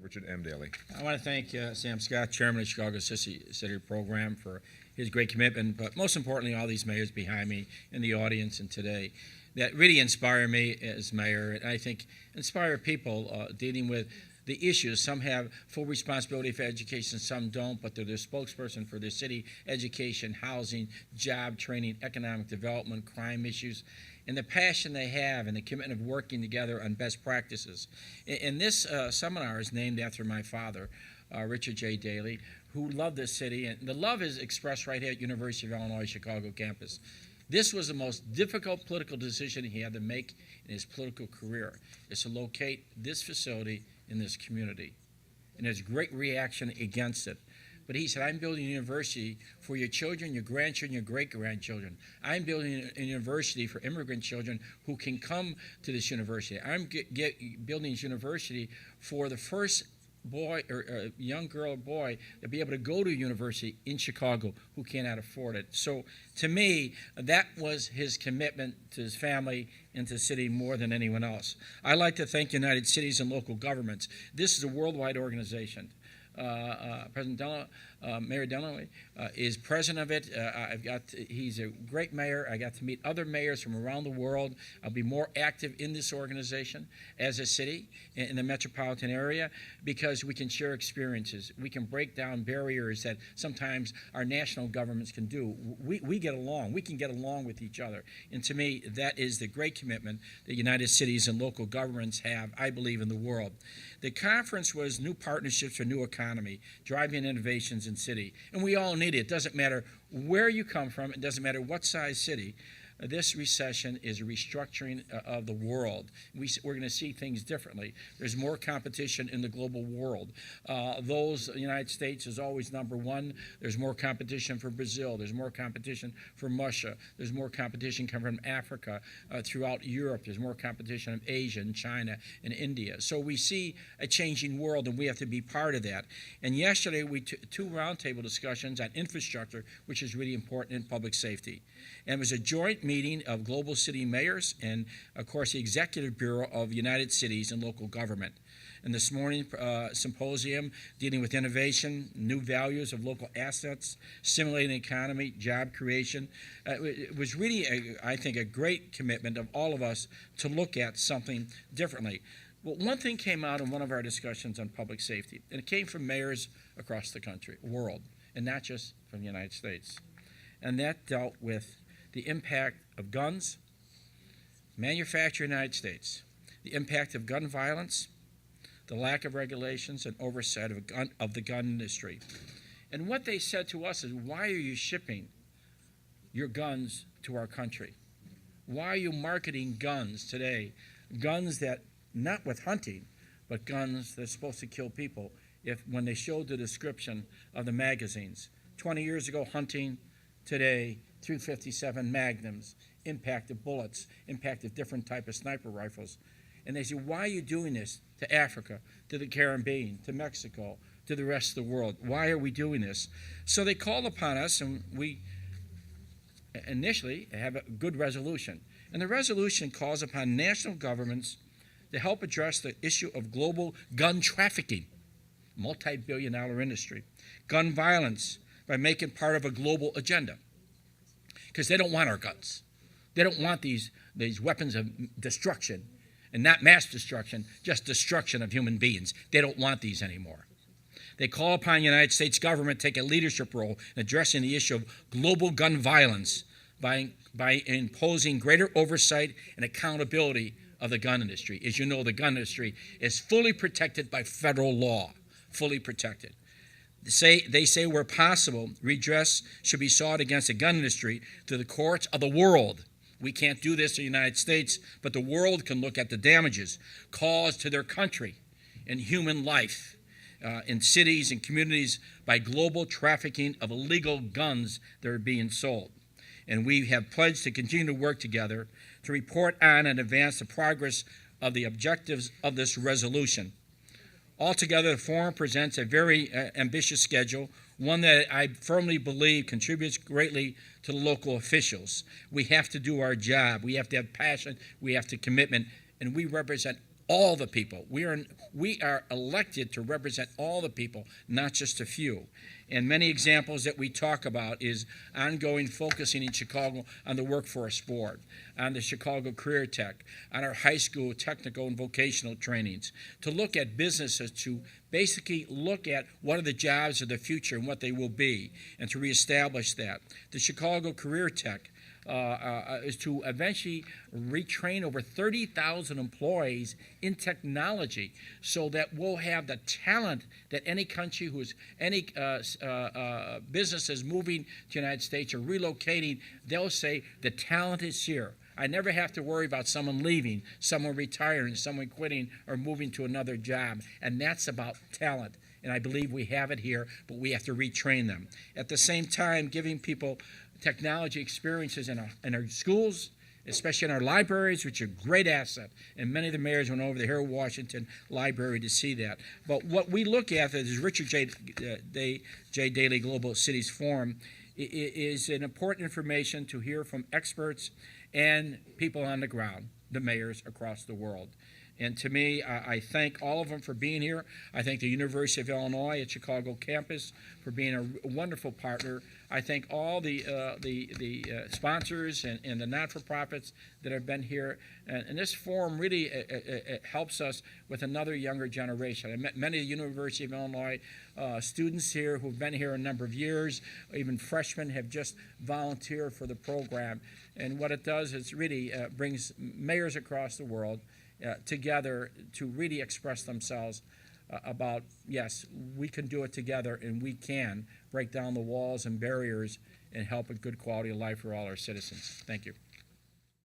Richard M. Daley. I want to thank Sam Scott, Chairman of the Chicago City Program, for his great commitment, but most importantly, all these mayors behind me in the audience and today that really inspire me as mayor, and I think inspire people dealing with the issues. Some have full responsibility for education, some don't, but they're the spokesperson for their city: education, housing, job training, economic development, crime issues, and the passion they have and the commitment of working together on best practices. And this seminar is named after my father, Richard J. Daley, who loved this city, and the love is expressed right here at University of Illinois Chicago campus. This was the most difficult political decision he had to make in his political career, is to locate this facility in this community. And there's great reaction against it. But he said, I'm building a university for your children, your grandchildren, your great-grandchildren. I'm building a university for immigrant children who can come to this university. I'm building this university for the first boy or young girl or boy to be able to go to university in Chicago who cannot afford it. So to me, that was his commitment to his family and to the city more than anyone else. I'd like to thank United Cities and Local Governments. This is a worldwide organization. President Mayor Dunaway is president of it. He's a great mayor. I got to meet other mayors from around the world. I'll be more active in this organization as a city in the metropolitan area because we can share experiences. We can break down barriers that sometimes our national governments can do. We get along. We can get along with each other. And to me, that is the great commitment that United Cities and Local Governments have, I believe, in the world. The conference was New Partnerships for New Economy, driving innovations in city. And we all need it. It doesn't matter where you come from. It doesn't matter what size city. This recession is a restructuring of the world. We're going to see things differently. There's more competition in the global world. The United States is always number one. There's more competition for Brazil. There's more competition from Russia. There's more competition coming from Africa, throughout Europe. There's more competition from Asia and China and India. So we see a changing world, and we have to be part of that. And yesterday, we took two roundtable discussions on infrastructure, which is really important in public safety. And it was a joint meeting of global city mayors and, of course, the Executive Bureau of United Cities and Local Government. And this morning, symposium dealing with innovation, new values of local assets, stimulating the economy, job creation. It was really, I think, a great commitment of all of us to look at something differently. Well, one thing came out in one of our discussions on public safety, and it came from mayors across the country, world, and not just from the United States. And that dealt with the impact of guns, manufactured in the United States, the impact of gun violence, the lack of regulations and oversight of the gun industry. And what they said to us is, why are you shipping your guns to our country? Why are you marketing guns today? Guns that, not with hunting, but guns that are supposed to kill people when they showed the description of the magazines. 20 years ago, hunting. Today, 357 Magnums, impact of bullets, impact of different type of sniper rifles. And they say, why are you doing this to Africa, to the Caribbean, to Mexico, to the rest of the world? Why are we doing this? So they called upon us, and we initially have a good resolution. And the resolution calls upon national governments to help address the issue of global gun trafficking, multi-billion-dollar industry, gun violence, by making part of a global agenda. Because they don't want our guns. They don't want these weapons of destruction, and not mass destruction, just destruction of human beings. They don't want these anymore. They call upon the United States government to take a leadership role in addressing the issue of global gun violence by imposing greater oversight and accountability of the gun industry. As you know, the gun industry is fully protected by federal law, fully protected. They say where possible, redress should be sought against the gun industry to the courts of the world. We can't do this in the United States, but the world can look at the damages caused to their country and human life in cities and communities by global trafficking of illegal guns that are being sold. And we have pledged to continue to work together to report on and advance the progress of the objectives of this resolution. Altogether, the forum presents a very ambitious schedule, one that I firmly believe contributes greatly to the local officials. We have to do our job. We have to have passion. We have to commitment. And we represent all the people. We are elected to represent all the people, not just a few. And many examples that we talk about is ongoing focusing in Chicago on the workforce board, on the Chicago Career Tech, on our high school technical and vocational trainings, to look at businesses, to basically look at what are the jobs of the future and what they will be, and to reestablish that. The Chicago Career Tech is to eventually retrain over 30,000 employees in technology so that we'll have the talent that any country any business is moving to the United States or relocating, they'll say the talent is here. I never have to worry about someone leaving, someone retiring, someone quitting or moving to another job. And that's about talent. And I believe we have it here, but we have to retrain them. At the same time, giving people technology experiences in our schools, especially in our libraries, which are a great asset. And many of the mayors went over the Harold Washington Library to see that. But what we look at is Richard J. Daley Global Cities Forum is an important information to hear from experts and people on the ground, the mayors across the world. And to me, I thank all of them for being here. I thank the University of Illinois at Chicago campus for being a wonderful partner. I thank all the sponsors and the not-for-profits that have been here. And this forum really it helps us with another younger generation. I met many of the University of Illinois students here who have been here a number of years. Even freshmen have just volunteered for the program. And what it does is really brings mayors across the world together to really express themselves about, yes, we can do it together and we can break down the walls and barriers and help a good quality of life for all our citizens. Thank you.